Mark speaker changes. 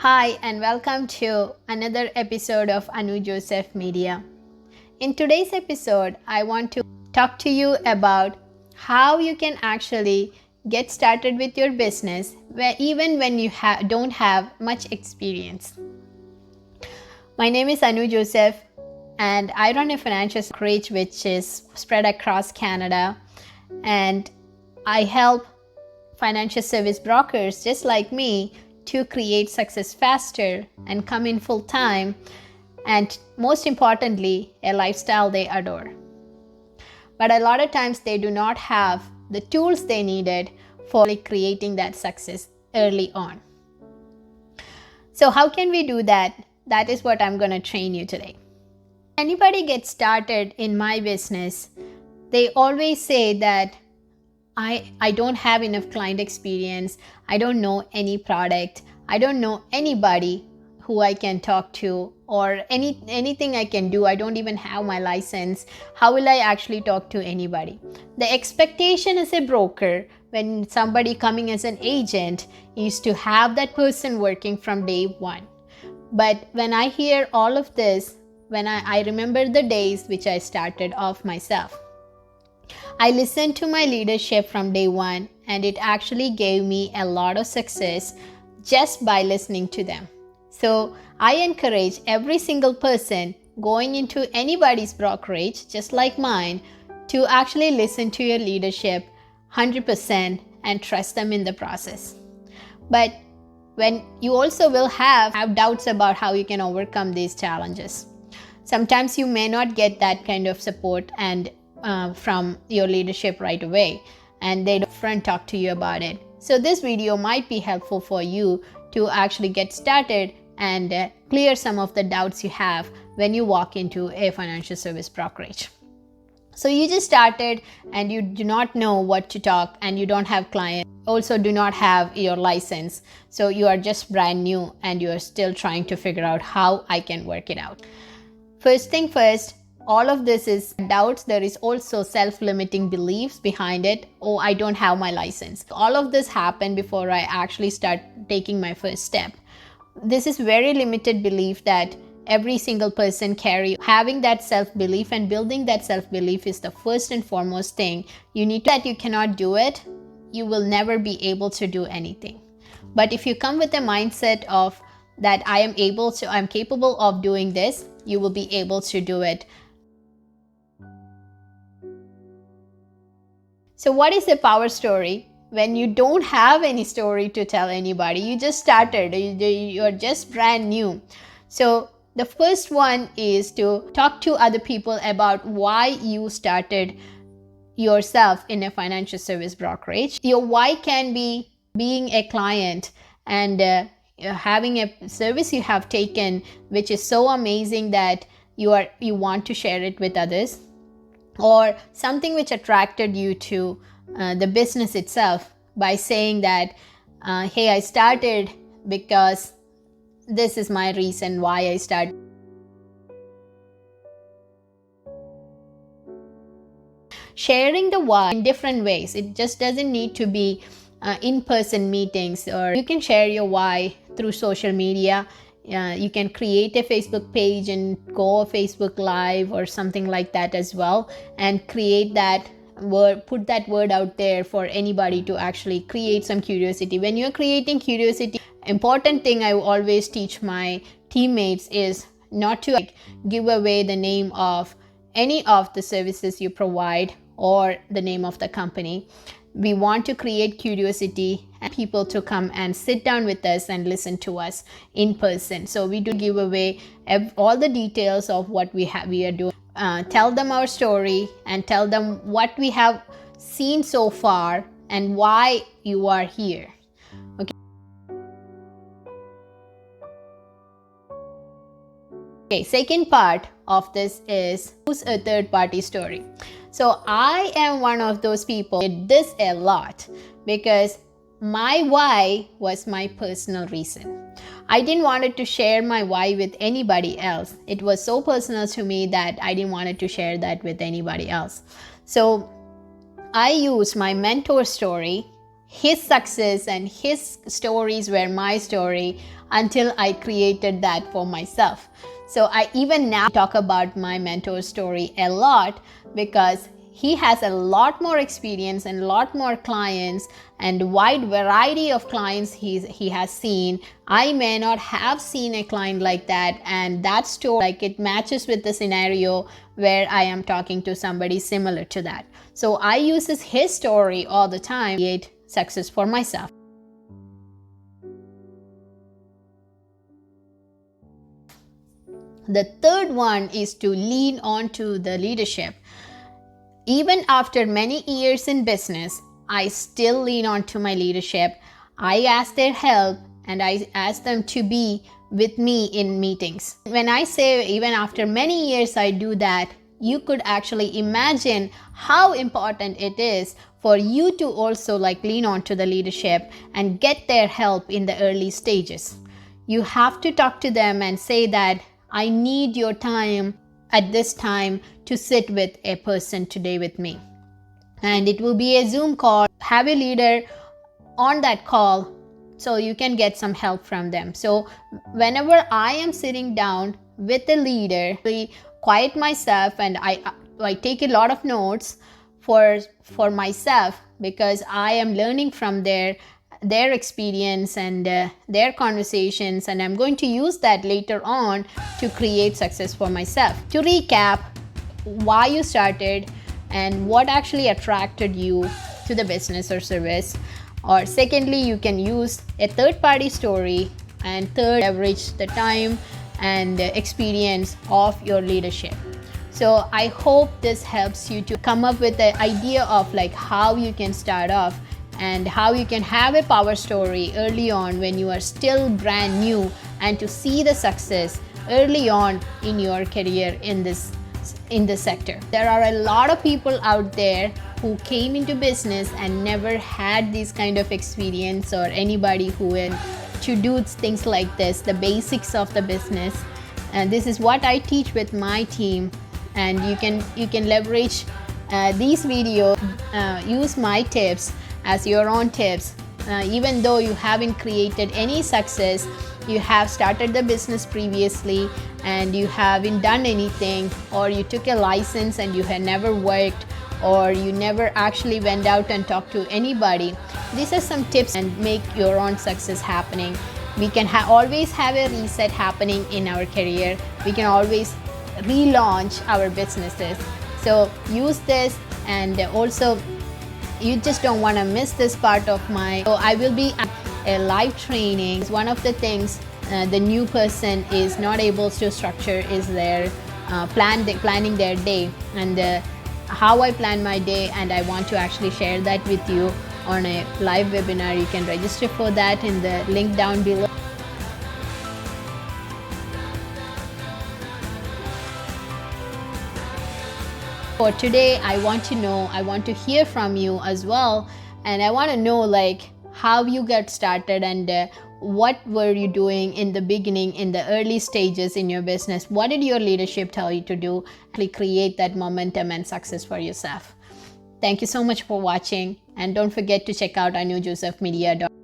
Speaker 1: Hi, and welcome to another episode of Anu Joseph Media. In today's episode, I want to talk to you about how you can actually get started with your business even when you don't have much experience. My name is Anu Joseph, and I run a financial brokerage which is spread across Canada, and I help financial service brokers just like me to create success faster and come in full time, and most importantly, a lifestyle they adore. But a lot of times they do not have the tools they needed for creating that success early on. So how can we do that? That is what I'm going to train you today. Anybody gets started in my business, they always say that I don't have enough client experience, I don't know any product, I don't know anybody who I can talk to, or anything I can do. I don't even have my license. How will I actually talk to anybody? The expectation as a broker, when somebody coming as an agent, is to have that person working from day one. But when I hear all of this, when I remember the days which I started off myself, I listened to my leadership from day one, and it actually gave me a lot of success just by listening to them. So I encourage every single person going into anybody's brokerage, just like mine, to actually listen to your leadership 100% and trust them in the process. But when you also will have doubts about how you can overcome these challenges. Sometimes you may not get that kind of support and from your leadership right away, and they don't talk to you about it. So this video might be helpful for you to actually get started and clear some of the doubts you have when you walk into a financial service brokerage. So you just started and you do not know what to talk, and you don't have clients, also do not have your license. So you are just brand new and you are still trying to figure out how I can work it out. First thing first, all of this is doubts. There is also self-limiting beliefs behind it. Oh, I don't have my license. All of this happened before I actually start taking my first step. This is very limited belief that every single person carry. Having that self-belief and building that self-belief is the first and foremost thing. You need to that you cannot do it, you will never be able to do anything. But if you come with a mindset of that I'm capable of doing this, you will be able to do it. So what is the power story? When you don't have any story to tell anybody, you just started, you're just brand new. So the first one is to talk to other people about why you started yourself in a financial service brokerage. Your why can be being a client and having a service you have taken which is so amazing that you want to share it with others, or something which attracted you to the business itself by saying that, hey, I started because this is my reason why I started. Sharing the why in different ways. It just doesn't need to be in-person meetings, or you can share your why through social media. You can create a Facebook page and go a Facebook Live or something like that as well, and create that word, put that word out there for anybody to actually create some curiosity. When you're creating curiosity, important thing I always teach my teammates is not to give away the name of any of the services you provide or the name of the company. We want to create curiosity and people to come and sit down with us and listen to us in person. So we do give away all the details of what we are doing. Tell them our story and tell them what we have seen so far and why you are here. Okay, second part of this is who's a third party story. So I am one of those people who did this a lot because my why was my personal reason. I didn't want to share my why with anybody else. It was so personal to me that I didn't want to share that with anybody else. So I used my mentor story his success and his stories were my story until I created that for myself. So I even now talk about my mentor's story a lot because he has a lot more experience and a lot more clients and wide variety of clients he has seen. I may not have seen a client like that, and that story, like, it matches with the scenario where I am talking to somebody similar to that. So I use his story all the time to create success for myself. The third one is to lean on to the leadership. Even after many years in business, I still lean on to my leadership. I ask their help and I ask them to be with me in meetings. When I say even after many years I do that, you could actually imagine how important it is for you to also lean on to the leadership and get their help in the early stages. You have to talk to them and say that I need your time at this time to sit with a person today with me. And it will be a Zoom call. Have a leader on that call so you can get some help from them. So whenever I am sitting down with a leader, I quiet myself and I take a lot of notes for myself, because I am learning from their experience and their conversations, and I'm going to use that later on to create success for myself. To recap, why you started and what actually attracted you to the business or service. Or secondly, you can use a third-party story, and third, leverage the time and experience of your leadership. So I hope this helps you to come up with the idea of how you can start off and how you can have a power story early on when you are still brand new, and to see the success early on in your career in this sector. There are a lot of people out there who came into business and never had this kind of experience, or anybody who will to do things like this, the basics of the business. And this is what I teach with my team, and you can leverage these videos, use my tips as your own tips. Even though you haven't created any success, you have started the business previously and you haven't done anything, or you took a license and you had never worked, or you never actually went out and talked to anybody. These are some tips and make your own success happening. We can always have a reset happening in our career. We can always relaunch our businesses. So use this, and also you just don't want to miss this part of so I will be a live training. One of the things the new person is not able to structure is their planning their day, and how I plan my day, and I want to actually share that with you on a live webinar. You can register for that in the link down below. For today, I want to hear from you as well, and I want to know how you got started and what were you doing in the beginning, in the early stages in your business. What did your leadership tell you to do to create that momentum and success for yourself? Thank you so much for watching, and don't forget to check out anujosephmedia.com.